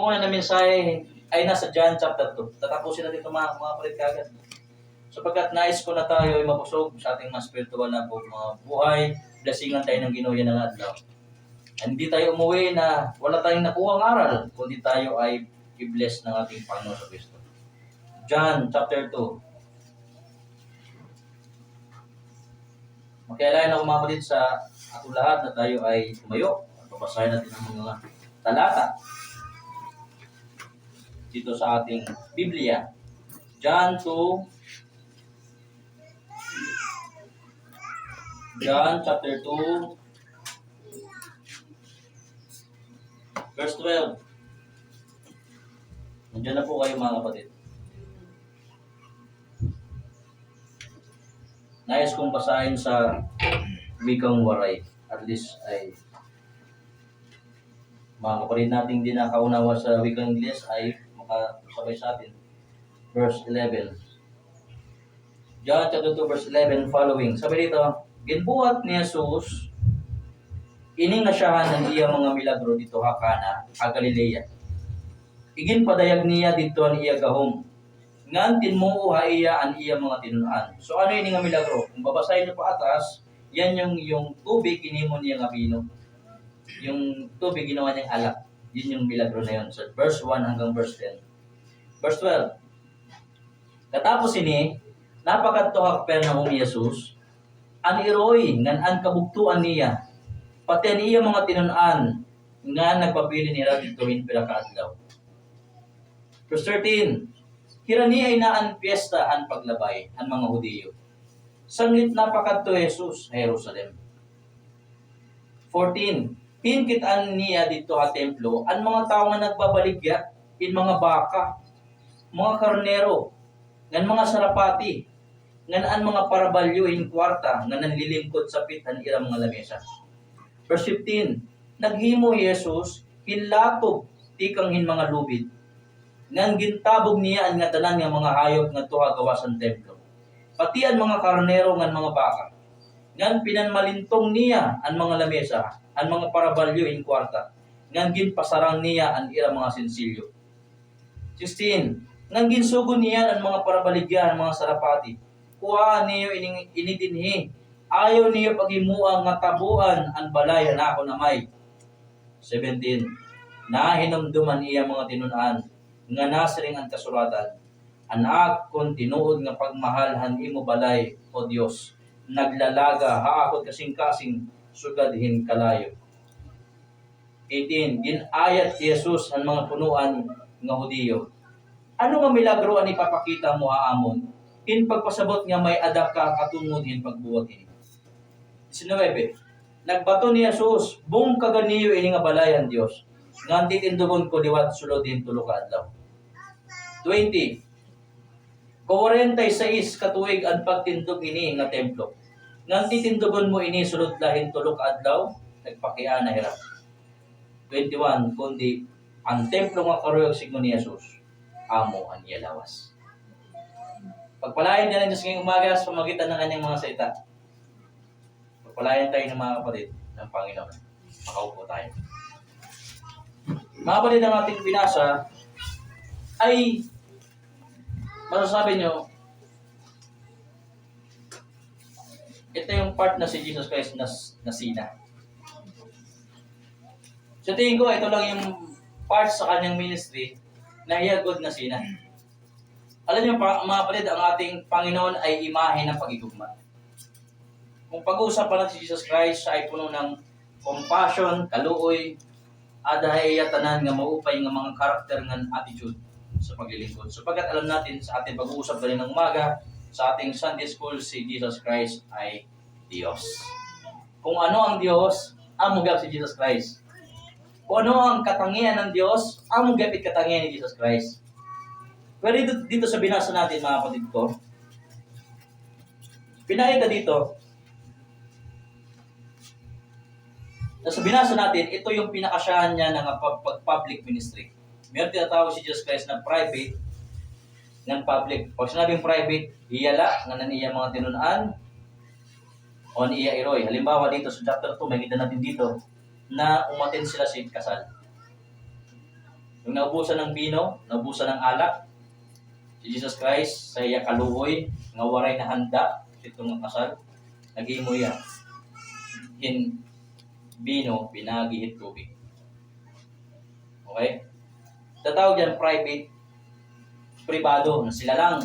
Una na mensahe ay nasa John chapter 2. Tatapusin natin ito mga palit kagad. Sapagkat nais ko na tayo ay mabusog sa ating mga spiritual na mga buhay, blasingan tayo ng Ginoo ng adlaw. Hindi tayo umuwi na wala tayong nakuhang aral, kundi tayo ay i-bless ng ating Panginoon sa Kristo. John chapter 2. Makialayan ako mga palit sa atong lahat na tayo ay tumayo at babasahin natin ang mga talata dito sa ating Biblia. John chapter 2 verse 12. Nandiyan na po kayo mga kapatid. Nais kong basahin sa wikang waray. At least ay mga kapatid nating di nakaunawa sa wikang Ingles ay makasabay sa atin. Verse 11. John chapter 2 verse 11 following. Sabi dito, ginbuhat ni Jesus ining nasyahan ng iya mga milagro dito ha Kana, ha Galilea. Igin padayag niya dito ang iya gahom. Ngan tinmuo ha iya ang iya mga tinunan. So ano ini nga milagro? Kung babasahin niyo pa atas, yan yung tubig ginimo niya nga bino. Yung tubig ginawa niyang alak. Yun yung milagro na yun. So verse 1 hanggang verse 10. Verse 12. Katapos ini, napakadto ha Capernaum ni Jesus, an iroy ngan an kabugtuan niya, pati ang iya mga tinunan nga nagpapili nila ditohin pila kaadlaw. Verse 13. Hirani ay naan piyesta an paglabay an mga Hudiyo. Sanglit napakadto Jesus sa Jerusalem. 14. Pinkitaan niya dito ha templo ang mga tao nga nagbabaligya in mga baka, mga karnero, ngan mga sarapati, ngan an mga parabalyo in kwarta nga nanlilingkod sa pitan ira mga lamesa. Verse 15. Naghimo Jesus hinlatob tikang hin mga lubid, ngan gintabog niya ang nga tanan nga mga hayop nga tuha gawas ang templo. Pati ang mga karnero ngan mga baka, ngan pinanmalintong niya ang mga lamesa, ang mga parabalyo in kwarta, ngan ginpasarang niya ang ira mga sensilyo. 16. Ngan ginsugo niya ang mga parabaligyan, mga sarapati. Kuha niyo inidinhi. Ayaw niyo paghimuang nga tabuan ang balay na ako namay. 17. Nahinumduman iya mga tinunan nga nasiring ang kasuratan. Anak kon tinuod nga pagmahalhan imo balay o Dios. Naglalaga haakot kasing-kasing sugadhin kalayo. 18. Ginayat Jesus ang mga punuan nga Hudiyo. Ano nga milagro ang ipapakita mo haamon? In pagpasabot nga may adak ka katungod in pagbuhat ini. 19. Nagbato ni Jesus, bung kaganiyo ini nga balayan Dios. Ngan titindugon ko liwat sulod din tulo ka adlaw. 20. 46 katuig ang pagtindog ini nga templo. Ngan titindugon mo ini sulod lahin tulo ka adlaw, nagpakian na hirap. 21. Kundi ang templo nga karuyog sigmo ni Jesus, amo ang iya lawas. Pagpalain din ng Diyos ngayong umaga sa pamagitan ng kanyang mga salita. Pagpalain tayo ng mga kapatid ng Panginoon. Makaupo tayo. Mga kapatid, ang ating binasa ay masasabi nyo, ito yung part na si Jesus Christ na sina. So tingin ko, ito lang yung part sa kanyang ministry na hiyagod na sina. Alam niyo mga kapatid, ang ating Panginoon ay imahe ng pag-igugma. Kung pag-uusapan natin si Jesus Christ, siya ay puno ng compassion, kaluoy, adahay tanan nga maupay nga mga karakter ng attitude sa paglilingkod. So pagkat alam natin sa ating pag-uusap galing ng umaga, sa ating Sunday School, si Jesus Christ ay Diyos. Kung ano ang Diyos, ang mugap si Jesus Christ. Kung ano ang katangian ng Diyos, ang mugapit katangian ni Jesus Christ. Pero dito sa binasa natin, mga kapatid ko, pinakita dito, sa binasa natin, ito yung pinakasyahan niya ng public ministry. Meron tinatawag si Jesus Christ na private ng public. Pag sinabing private, iyala, nga naniya mga tinunan, o niya iroy. Halimbawa dito sa chapter 2, makikita natin dito, na umatin sila sa kasal. Yung naubusan ng bino, naubusan ng alak, si Jesus Christ sa iya kaluoy, nga waray na handa, itong kasal, naghimo iya. In bino, pinagihit tubig. Okay? Tatawag yan private, privado, na sila lang.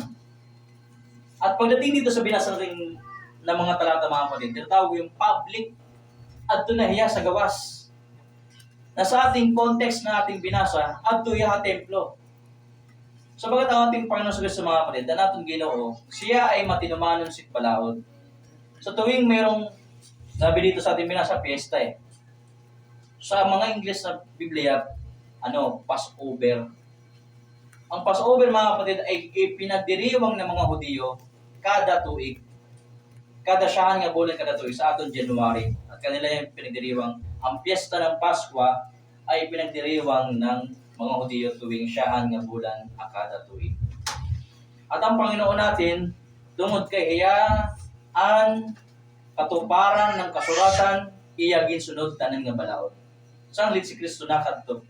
At pagdating dito sa binasa ring ng mga talata mga kapatid, tinatawag yung public adto na hiya sa gawas. Na sa ating context na ating binasa, adto hiya templo. Sabagat ang ating Panginoon sa mga kapatid, na natong Ginoo, siya ay matinumanon si balaod. Sa tuwing mayroong, sabi dito sa ating binasa, fiesta eh. Sa mga English na Biblia, Passover. Ang Passover mga kapatid ay pinagdiriwang ng mga Hudiyo kada tuig. Kada siyahan nga bulan kada tuig sa aton January. At kanila yung pinagdiriwang. Ang piyesta ng Pasko ay pinagdiriwang ng mga Hudiyo tuwing siyahan nga bulan kada tuig. At ang Panginoon natin, tungod kay hiyaan katuparan ng kasuratan, iya ginsunod tanan nga balaod. Saan lit si Kristo nakadto?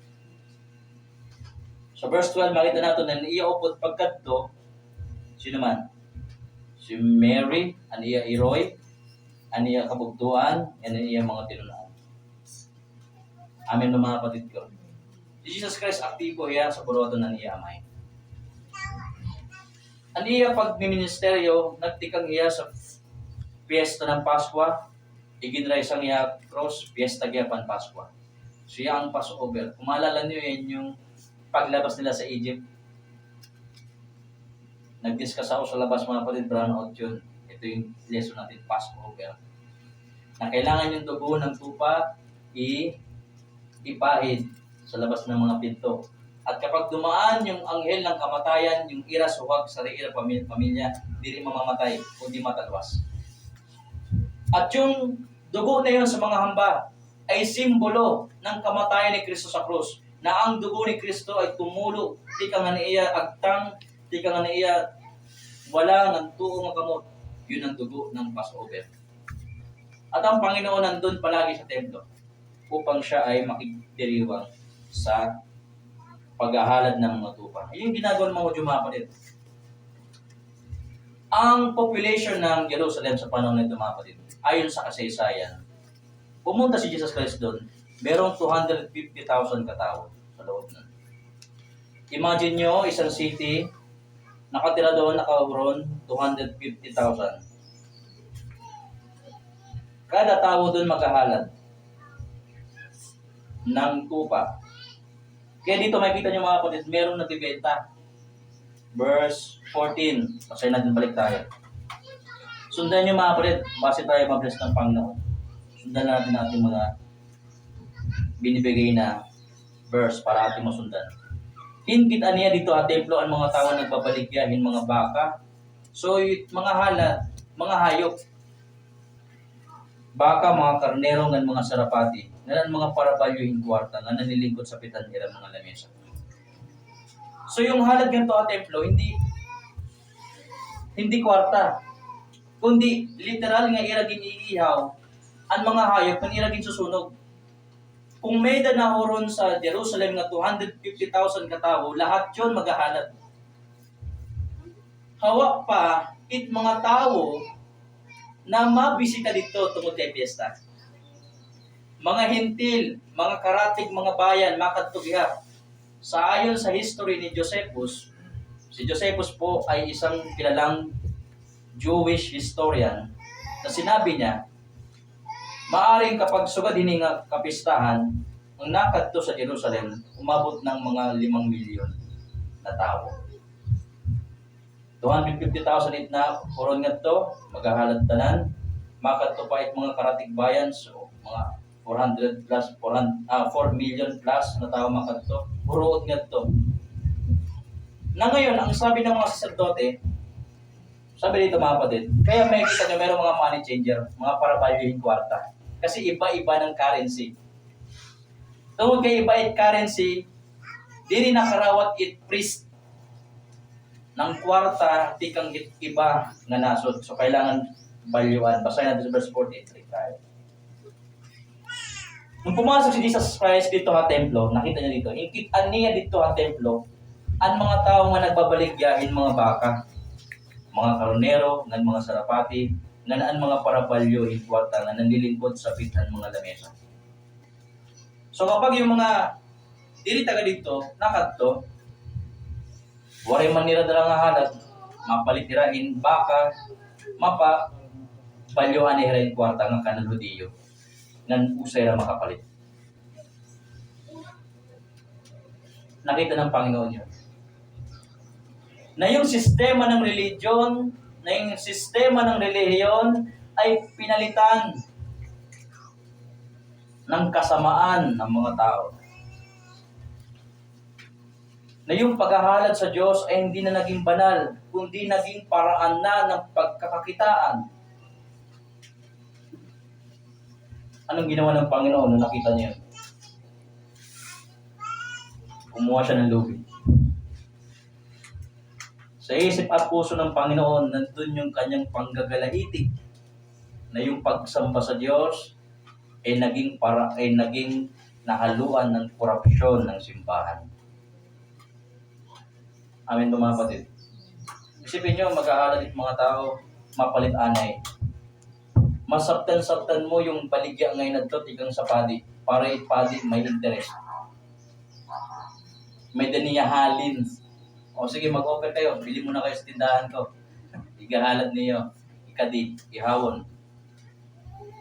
Sa verse 12, makita natin na iya upot pagkadto, sino man? Si Mary, aniya Iroy, aniya kabugtuan, aniya mga tinunan. Amen no mga kapatid ko. Si Jesus Christ aktibo iya sa buroto na niya amay. Aniya pagministeryo, nagtikang iya sa piyesta ng Pasko, iginray sang iya cross, piyesta gyapan Pasko. Siya ang Passover. Kung maalala niyo yan yung paglabas nila sa Egypt. Nag-discuss ako sa labas mga kapatid, brownout yun. Ito yung lesson natin, Passover. Na kailangan yung dugo ng tupa ipahid sa labas ng mga pinto. At kapag dumaan yung anghel ng kamatayan, yung ira suwag sa ira pamilya, hindi rin mamamatay, kundi matalwas. At yung dugo na yun sa mga hamba ay simbolo ng kamatayan ni Kristo sa krus. Na ang dugo ni Kristo ay tumulo, di ka nga niya agtang, di ka nga niya wala ng tuong nga kamot. Yun ang dugo ng Passover. At ang Panginoon nandun palagi sa templo upang siya ay makidiriwang sa paghahalad ng mga tupa. Yung ginagawa ng mga Hudyo mga kapatid. Ang population ng Jerusalem sa panahon nito mga kapatid, ayon sa kasaysayan, pumunta si Jesus Christ doon, merong 250,000 katao sa loob nun. Imagine nyo, isang city, nakatira doon, nakaroon, 250,000. Kada tao doon maghahalad ng tupa. Kaya dito makikita nyo mga kapatid, merong nagbibenta. Verse 14. Pasay natin, balik tayo. Sundan nyo mga kapatid, base tayo mabless ng Panginoon. Sundan natin ating mga binibigay na verse para ating masundan. Hingkit aniya dito at templo ang mga tao nagbabaligyahin mga baka. So, mga halad, mga hayop. Baka, mga karnero, ng mga sarapati. Ngayon mga parabalyohin kwarta nga nanilingkod sa pitanira mga lamesa. So, yung halad ganito at templo, hindi kwarta. Kundi, literal nga iragin iihaw ang mga hayop ng iragin susunog. Kung may danahoron sa Jerusalem nga 250,000 katao, lahat yon maghahalad. Hawak pa, mga tao na mabisita dito tungod kay piyesta. Mga hintil, mga karatig, mga bayan, makadtugiha. Sa ayon sa history ni Josephus, si Josephus po ay isang kilalang Jewish historian na sinabi niya, maaring kapag sugad hininga kapistahan, ang nakadto sa Jerusalem, umabot ng mga 5 milyon na tao. 250,000 na oron nga to, maghahalad tanan, makadto pa mga karatig bayan, so mga 4 million plus na tao makadto, buruot nga to. Na ngayon, ang sabi ng mga sacerdote, sabi dito mga kapatid, kaya may kita nyo mayroong mga money changer, mga parabalyohin kwarta. Kasi iba-iba ng currency. Tungkol kay iba-iba currency, di rin nakarawat it priest ng kwarta, tikang iba nga nasod. So, kailangan balyuan. Basahin natin sa verse 48. Nung pumasok si Jesus Christ dito sa templo, nakita niya dito, ikitaan niya dito sa templo, ang mga tao nga nagbabaligyahin mga baka, mga karnero, ng mga sarapati, nga ang mga parabalyo, hikwarta, nga nanlilingkod sa pitan mga lamesa. So kapag yung mga dili taga dito, nakadto, waray man nila dala nga halat, mapalit nirahin baka, mapa, balyohan ni hirahin kwarta nga kanang hudiyo, ngan usay ra makapalit. Nakita ng Panginoon yun. Na yung sistema ng religion, na yung sistema ng relihiyon ay pinalitan ng kasamaan ng mga tao. Na yung paghahalad sa Diyos ay hindi na naging banal, kundi naging paraan na ng pagkakakitaan. Anong ginawa ng Panginoon nung nakita niya? Kumuha siya ng lubid. Sa isip at puso ng Panginoon, nandun yung kanyang panggagalahitig na yung pagsamba sa Diyos ay naging nahaluan ng korupsyon ng simbahan. Amin po mga kapatid. Isipin nyo, mag-aaral itong mga tao, mapalit anay. Masaptan-saptan mo yung baligya ngayon na ito, tigang sa padi, para ipadi may interest. May daniyahalin. O sige, mag-offer kayo, bili muna kayo sa tindahan ko. Igahalad niyo, ikadi, ihawon.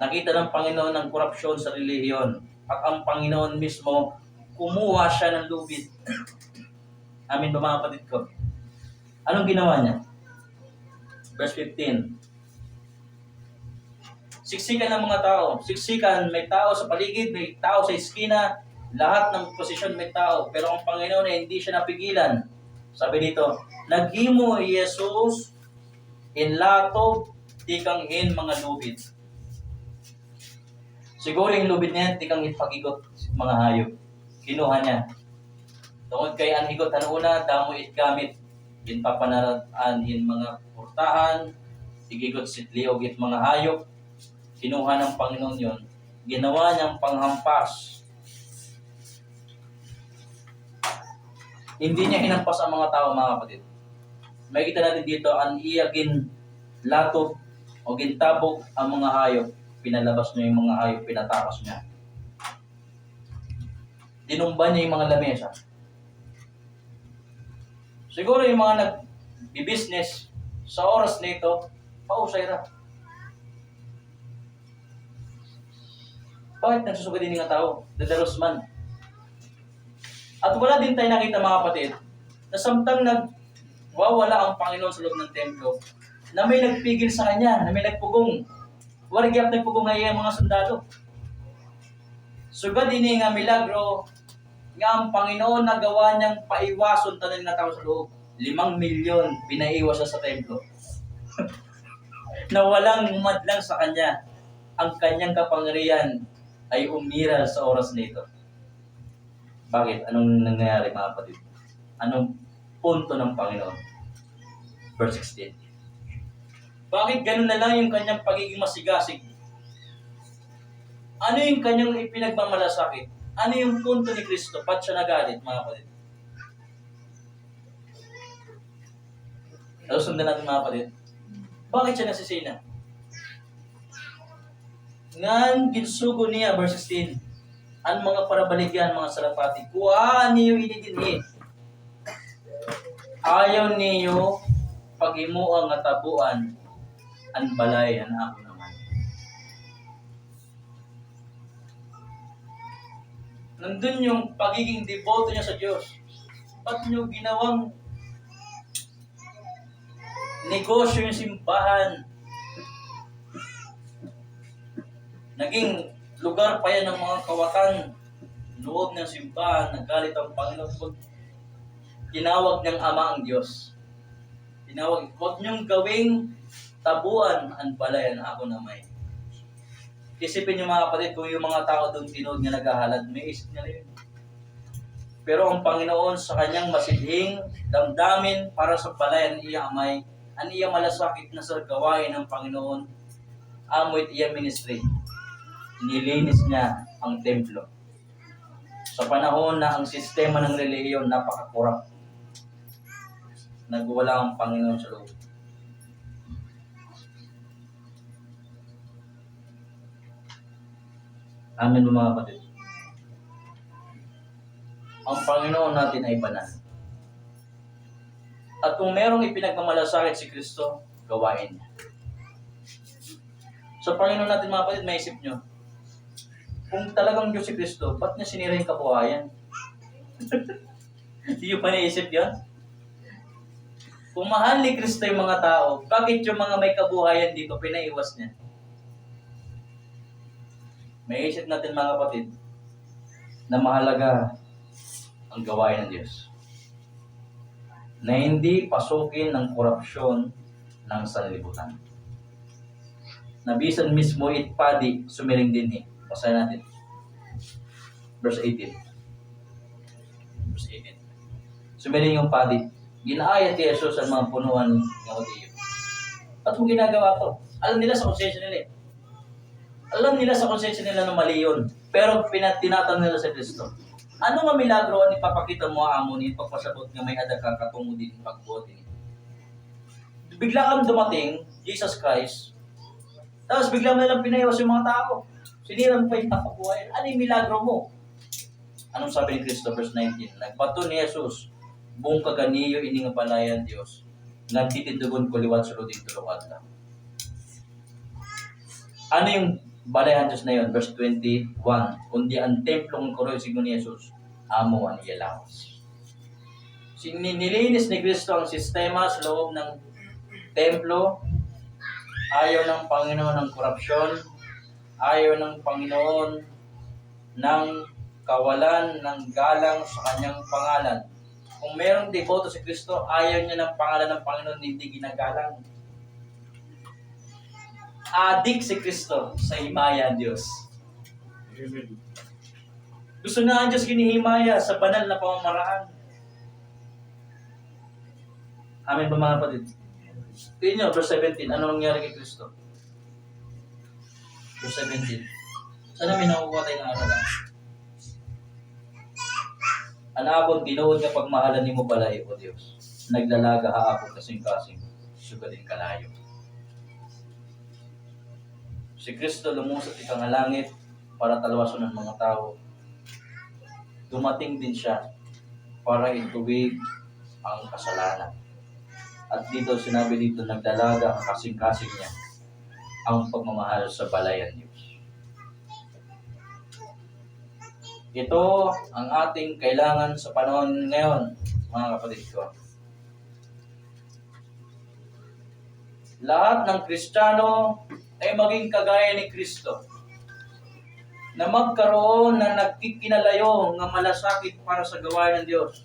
Nakita ng Panginoon ng korupsyon sa relihiyon. At ang Panginoon mismo, kumuha siya ng lubid. Amin ba mga kapatid ko? Anong ginawa niya? Verse 15. Siksikan ng mga tao. Siksikan, may tao sa paligid, may tao sa iskina, lahat ng posisyon may tao. Pero ang Panginoon ay hindi siya napigilan. Sabi dito, naghimo Jesus in latob tikanghin mga lubid. Siguro yung lubid niya, tikang ipagigot mga hayop. Kinuha niya. Tungod kay anhigot una, damo it gamit. Yin papanaraan in mga portahan, igigot sitliog it mga hayop. Kinuha ng Panginoon yon. Ginawa niyang panghampas. Hindi niya hinampas ang mga tao, mga kapatid. May kita natin dito, ang iyagin latob o gintabog ang mga hayop. Pinalabas niya yung mga hayop, pinatakas niya. Dinumba niya yung mga lamesa. Siguro yung mga nag-business sa oras nito, pausay ra. Bakit nagsusugod din nga tao? Dadalos man. At wala din tayo nakita mga kapatid, na samtang nagwawala ang Panginoon sa loob ng templo, na may nagpigil sa kanya, na may nagpugong. Wala gyap nagpugong nga yung mga sundalo. Sugad ini nga milagro, nga ang Panginoon nagawa niyang paiwason tanan nga tao sa loob. 5 milyon pinaiwas sa templo. Na walang madlang sa kanya, ang kanyang kapangyarihan ay umira sa oras nito. Bakit? Anong nangyayari mga kapatid? Anong punto ng Panginoon? Verse 16. Bakit ganun na lang yung kanyang pagiging masigasig? Ano yung kanyang ipinagmamalasakit? Ano yung punto ni Kristo? Ba't siya nagalit mga kapatid? Sundan natin mga kapatid. Bakit siya nasisina? Ngan ginsugo niya, verse 16, ang mga parabaligyan, mga sarapati, kuhaan niyo inidinhi. Ayaw niyo paghimuang nga tabuan, ang balay, ang ako naman. Nandun yung pagiging deboto niya sa Diyos. Ba't niyo ginawang negosyo yung simbahan? Naging lugar pa yan ng mga kawatan, loob ng simbahan, nagalit ang Panginoon. Tinawag niyang Ama ang Diyos. Tinawag, huwag niyong gawing tabuan ang balayan ako na may. Isipin niyo mga kapatid, kung yung mga tao doon tinood niya naghahalad, may isip niya rin. Pero ang Panginoon sa kanyang masidhing damdamin para sa balayan iya amay, ang iya malasakit na sa gawain ng Panginoon, amoy iya ministry. Nilinis niya ang templo. Sa panahon na ang sistema ng relihiyon napakakurap, nagwala ang Panginoon sa loob. Amen mga kapatid. Ang Panginoon natin ay banal. At kung merong ipinagmamalasakit si Kristo, gawain niya. Sa Panginoon natin mga kapatid, maisip nyo, kung talagang Diyos si Kristo, ba't niya sinira yung kabuhayan? Hindi nyo pa naisip yan? Kung mahal ni Kristo yung mga tao, bakit yung mga may kabuhayan dito, pinaiwas niya? May isip natin mga kapatid, na mahalaga ang gawain ng Diyos. Na hindi pasukin ng korupsyon ng sanlibutan. Nabisan mismo itpadi, sumiring din eh. Basahin natin. Verse 18. Verse 18. Sumiring yung padi. Ginaayat ni Jesus ang mga punuan ng Hudiyo. At kung ginagawa to, alam nila sa konsensya nila eh. Alam nila sa konsensya nila na mali yun. Pero tinatanong nila sa Kristo. Ano nga milagro ang ipapakita mo amo ni pagpasabot nga may adag kang katungo din pagbuot ni? Bigla kang dumating, Jesus Christ, tapos bigla mo nalang pinaiwas yung mga tao. Sinirang pa yung kapabuhay. Ano yung milagro mo? Anong sabi ni Kristo, verse 19? Nagbato ni Jesus, buong kaganiyo ini nga palayan Diyos, nagtitindugon ko liwat sulod ding tulungan lang. Ano yung balayan Diyos na yun? Verse 21. Kundi ang templong kuroy sigo ni Jesus, amo ang iyalawas. Nilinis ni Kristo ang sistema sa loob ng templo. Ayaw ng Panginoon ng korupsyon. Ayaw ng Panginoon ng kawalan ng galang sa kanyang pangalan. Kung mayroong deboto si Kristo, ayaw niya ng pangalan ng Panginoon hindi ginagalang. Adik si Kristo sa himaya ng Diyos. Amen. Gusto na ang Diyos kinihimaya sa banal na pamamaraan. Amen ba mga kapatid? Tingnan nyo, verse 17, ano nangyari kay Kristo? Verse 17. Sana may nakukuha tayo ng araw. Anabon, tinuod nga pagmahalan ni mo balay, O Diyos. Naglalaga haapon kasing-kasing, sugadin kalayo. Si Kristo lumusot ikang langit para talwason ng mga tao. Dumating din siya para ituwid ang kasalanan. At dito, sinabi dito, nagdalaga ang kasing-kasing niya ang pagmamahal sa balayan Diyos. Ito ang ating kailangan sa panahon ngayon, mga kapatid ko. Lahat ng Kristiyano ay maging kagaya ni Kristo, na magkaroon na nagkikinalayo ng malasakit para sa gawain ng Diyos.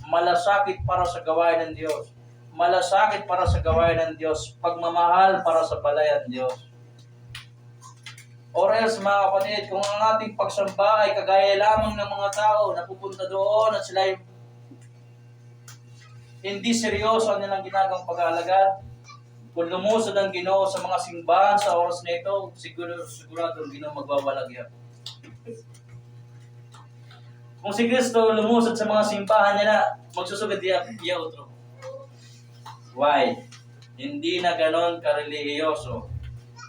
Malasakit para sa gawain ng Diyos. Malasakit para sa gawain ng Diyos. Pagmamahal para sa balayan ng Diyos. Or else, mga kapatid, kung ang ating pagsamba ay kagaya lamang ng mga tao na pupunta doon at sila ay hindi seryoso ang nilang ginagawang pag-aalagad, kung lumusod ang Ginoo sa mga simbahan sa oras na ito, sigurado ang Ginoo magbabalag yan. Kung si Kristo lumusod sa mga simbahan niya na, magsusugad diya otro. Why? Hindi na ganon karelihiyoso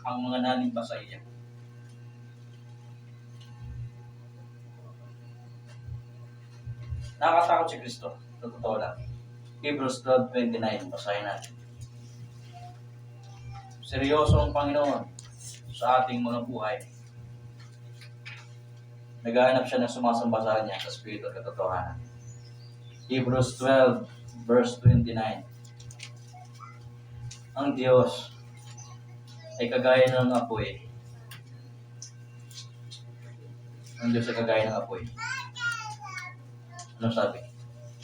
ang mga nanimba sa iya. Nakatakot si Kristo. Totoo lang. Hebrews 12:29. Basahin natin. Seryoso ang Panginoon sa ating mga buhay. Naghahanap siya ng sumasamba sa Kanya sa Espiritu at katotohanan. Hebrews 12, verse 29. Ang Diyos ay kagaya ng apoy. Ang Diyos ay kagaya ng apoy. Ano sabi?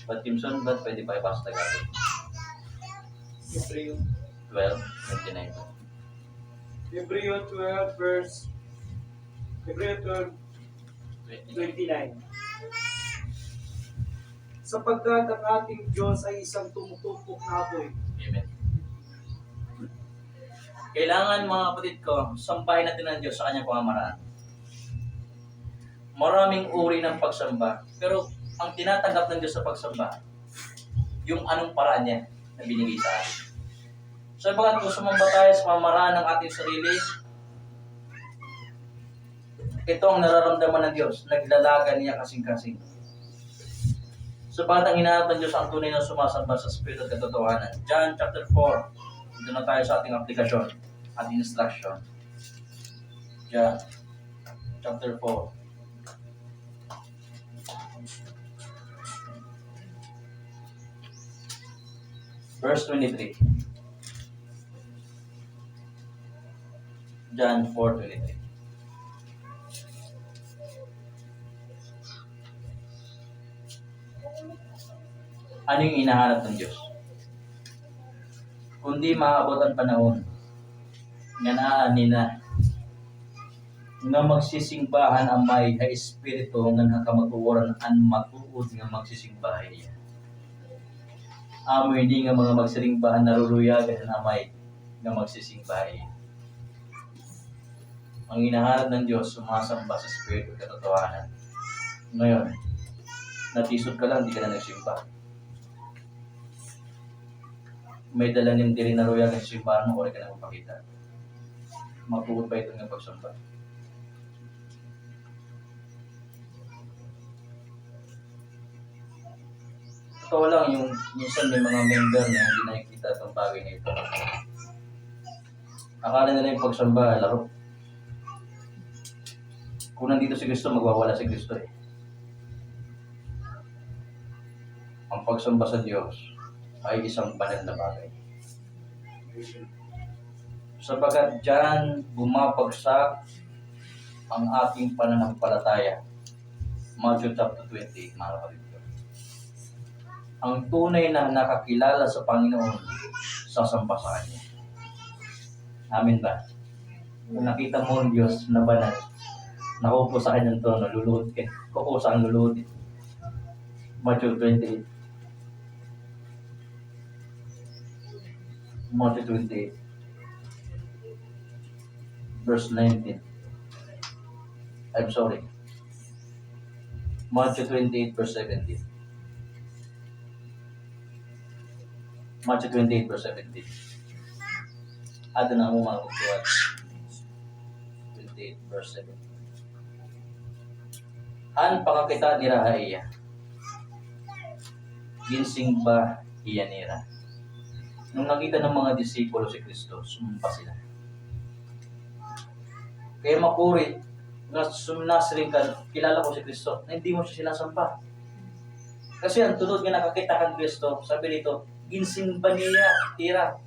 But Kimson, ba't pwede pa ipasa Tagalog? Hebreo 12:29. Hebreo 12:29. Sapagkat ang ating Diyos ay isang tumutumpok na apoy. Amen. Kailangan mga kapatid ko, sampahin natin ang Diyos sa kanyang pamamaraan. Maraming uri ng pagsamba. Pero ang tinatanggap ng Diyos sa pagsamba, yung anong paraan niya na binigay sa atin. So, bagat kung sumamba tayo sa pamaraan ng ating sarili, ito ang nararamdaman ng Diyos. Naglalaga niya kasing-kasing. So, bagat ang hinahanap ng Diyos ang tunay na sumasamba sa Espiritu at katotohanan. John chapter 4. Ito na tayo sa ating aplikasyon at instruction. John chapter 4. Verse 23. John 4:23. Ano yung inahanap ng Diyos? Kundi maabot ang panahon nga naani na nga magsisingbahan ang may ka espiritu nga nakamatuoran ang matuod nga magsisingbahan niya. Amo hindi nga mga magsiringbahan naruluyagan ang amay nga magsisingbahan. Ang hinahanap ng Diyos, sumasamba sa Espiritu at katotohanan. Ngayon, natisod ka lang, di ka na nagsimba. May dala ng diri naruyagan sa simbahan mo, kung ka na magpakita. Matuod pa ito ng pagsamba. Totoo lang, yung minsan may mga member na hindi nakikita itong bagay na ito. Akala nila yung pagsamba, laro. Kung nandito si Kristo, magwawala si Kristo eh. Ang pagsamba sa Diyos ay isang banal na bagay. Sapagat dyan bumabagsak ang ating pananampalataya. Matthew chapter 28, mga kapatid. Ang tunay na nakakilala sa Panginoon, sasamba sa Kanya. Amin ba? Kung nakita mo ang Diyos na banal, nakupo sa Kanyang trono, luluhod ka. Kupo sa ang luluhod. Matthew 28. Matthew 28. Verse 19. I'm sorry. Matthew 28, verse 17. Matthew 28, verse 17. Ada na mo mga kutuan. 28, verse 17. An pakakita ni Rahaya. Ginsing ba iyanira. Nung nakita ng mga disipulo si Kristo, sumumpa sila. Kaya makuri, nasring ka, kilala ko si Kristo, na hindi mo siya sinasampa. Kasi ang tunod nga nakakita kang Kristo, sabi dito, ginsing ba niya, tira.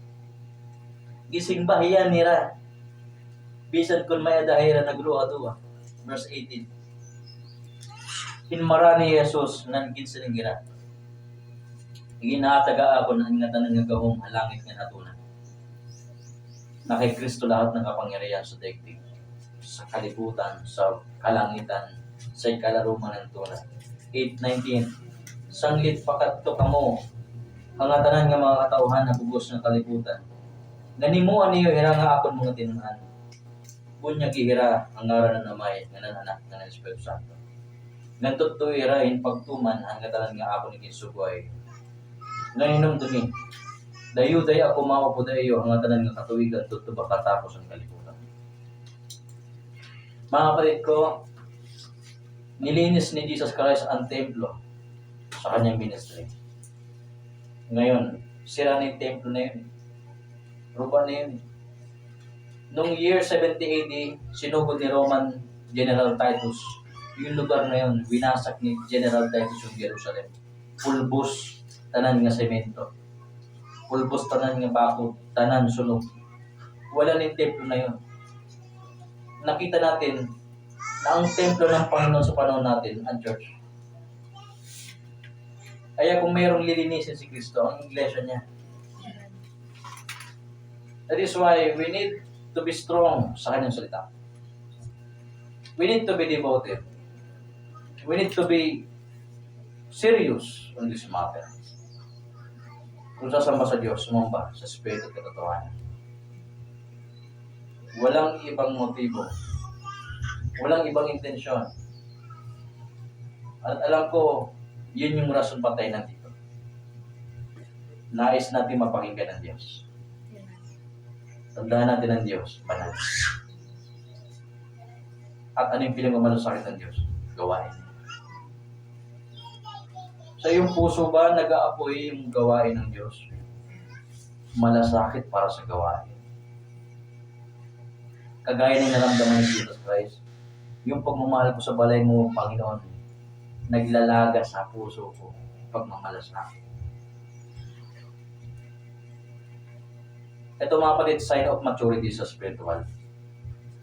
Gising ba hiya nira. Bisan kun may adahira nagluwa-duwa. Verse 18. Hinmara ni Jesus nan ginsining gira. Ginataga ako ng ingatan ng gagawong halangit nga natunan. Na kay Kristo lahat ng kapangyarihan sa daigdig, sa kalibutan, sa kalangitan, sa ikalaruman ng tunay. 8:19. Sanglit pakadto kamo ang tanan nga mga katauhan na bugos ng kalibutan. Ganimuan niyo hira nga akon mga tinunan. Bunya gihira ang ngaran ng Amay nga nananak ng Espiritu Santo. Ngantot to irahin pagtuman ang katalan nga ako ni Kinsugoy. Ngayon dumi. Dayo-day ako mapapudayo ang tanan nga katuwigan tutto ba katapos ang kalibutan. Mga kapatid ko, nilinis ni Jesus Christ ang templo sa kanyang ministry. Ngayon, sira na yung templo na yun. Ruba na yun. Noong year 70 AD, sinugod ni Roman General Titus. Yung lugar na yun, winasak ni General Titus yung Jerusalem. Pulbos, tanan nga semento. Pulbos, tanan nga bako, tanan sunog. Wala na yung templo na yun. Nakita natin na ang templo ng Panginoon sa panahon natin, ang church. Kaya kung mayroong lilinisin si Kristo, ang iglesia niya. That is why we need to be strong sa kanyang salita. We need to be devoted. We need to be serious on this matter. Kung sasamba sa Diyos, sumamba sa Espiritu at katotohanan. Walang ibang motibo. Walang ibang intensyon. At alam ko, yun yung rason pa tayo nandito. Nais natin mapakinggan ng Diyos. Tandaan natin ng Diyos, banal. At ano yung pinagmamalasakit ng Diyos? Gawain. Sa iyong puso ba nag-aapoy yung gawain ng Diyos? Malasakit para sa gawain. Kagaya ng naramdaman ni Jesus Christ, yung pagmamahal ko sa balay mo, Panginoon, naglalaga sa puso ko pagmamalasakit. Ito mga kapatid, sign of maturity sa spiritual.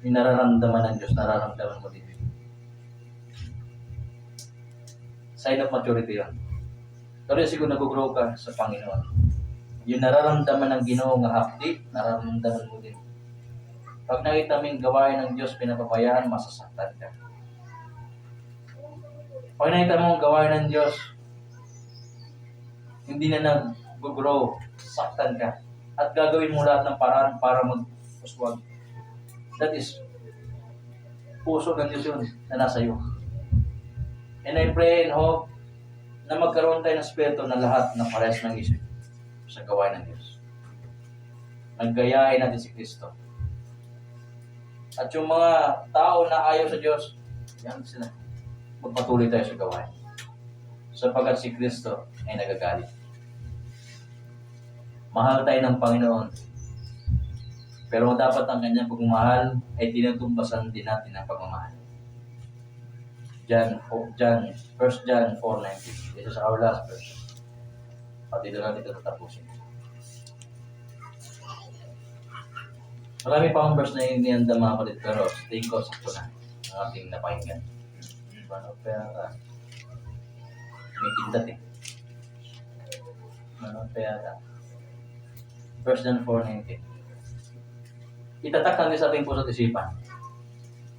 Yung nararamdaman ng Diyos, nararamdaman mo din. Sign of maturity yun. Pero siguro nag-grow ka sa Panginoon. Yung nararamdaman ng Ginoo nga hapdi, nararamdaman mo din. Pag nakita mo yung gawain ng Diyos, pinapabayaan, masasaktan ka. Pag nakita mo ang gawain ng Diyos, hindi na nag-grow, saktan ka. At gagawin mo lahat ng paraan para mag-uswag. That is, puso ng Diyos yun na nasa iyo. And I pray and hope na magkaroon tayo ng spirito na lahat na parehas ng isip sa gawain ng Diyos. Naggayain natin si Kristo. At yung mga tao na ayaw sa Diyos, yan sila. Magpatuloy tayo sa gawain. Sapagkat si Kristo ay nagagalit. Mahal tayo ng Panginoon. Pero dapat ang kanyang pagmamahal ay tinutumbasan din natin ang pagmamahal. John 1 John 4:19. This is our last verse. At dito natin ito tatapusin. Marami pa akong verse na inianda mga kapatid, pero tingin ko sakto na ang ating napakinggan. Ano pera? May tindat eh. Ano pera? 1 John 4:19. Itatak natin sa ating puso at isipan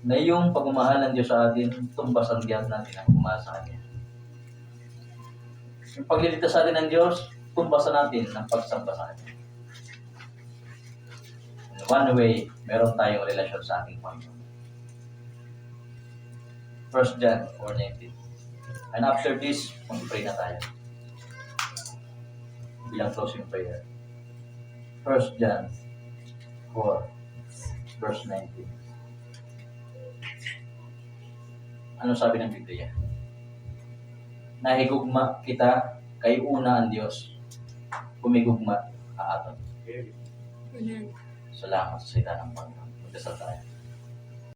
na yung pagmamahal ng Diyos sa atin, tumbasan diyan natin ang pagmamahal sa Kanya. Yung pagliligtas sa atin ng Diyos, tumbasan natin ang pagsamba sa Kanya. In one way, meron tayong relasyon sa ating Panginoon. 1 John 4:19. And after this, mag-pray na tayo. Bilang closing prayer. 1 John 4, verse 19. Ano sabi ng Biblia? Nahigugma kita kay una ang Diyos. Humigugma ka aton. Salamat sa salita ng Panginoon. Magdasal tayo.